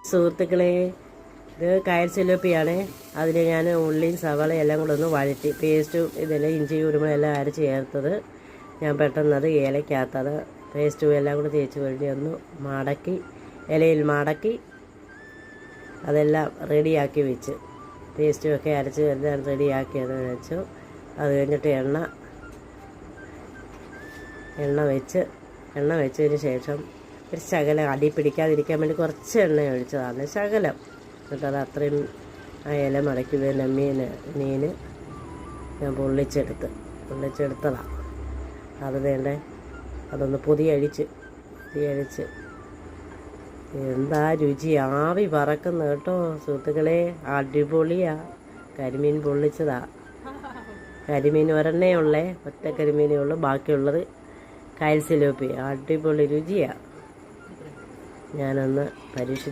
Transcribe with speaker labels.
Speaker 1: സുഹൃത്തുക്കളെ, ഇത് കായൽ സിലോപ്പിയാണ്. അതിൽ ഞാൻ ഉള്ളിയും സവാളയും എല്ലാം കൂടെ ഒന്ന് വഴറ്റി പേസ്റ്റും ഇതെല്ലാം ഇഞ്ചി കുരുമുളകും എല്ലാം അരച്ച് ചേർത്തത് ഞാൻ പെട്ടെന്നത് ഇലയ്ക്കകത്തത് പേസ്റ്റും എല്ലാം കൂടെ തേച്ച് വഴി ഒന്ന് മടക്കി ഇലയിൽ മടക്കി അതെല്ലാം റെഡിയാക്കി വെച്ച് പേസ്റ്റും ഒക്കെ അരച്ച് എല്ലാം റെഡിയാക്കി അത് വെച്ചു. അത് കഴിഞ്ഞിട്ട് എണ്ണ വെച്ചതിന് ശേഷം ഒരു ശകലം അടി പിടിക്കാതിരിക്കാൻ വേണ്ടി കുറച്ച് എണ്ണ ഒഴിച്ചതാണ്, ശകലം. എന്നിട്ട് അത് അത്രയും ആ ഇല മടക്കി വരുന്ന മീൻ ഞാൻ പൊള്ളിച്ചെടുത്തതാണ്. അത് വേണ്ടേ, അതൊന്ന് പൊതിയഴിച്ച് എന്താ രുചി, ആവി പറക്കുന്ന കേട്ടോ സുഹൃത്തുക്കളെ, അടിപൊളിയാ. കരിമീൻ പൊള്ളിച്ചതാ. കരിമീൻ ഒരെണ്ണേ ഉള്ളേ, ഒറ്റ കരിമീനേ ഉള്ളൂ, ബാക്കിയുള്ളത് കായൽ സിലോപ്പി. അടിപൊളി രുചിയാണ്. ഞാനൊന്ന് പരീക്ഷിച്ച്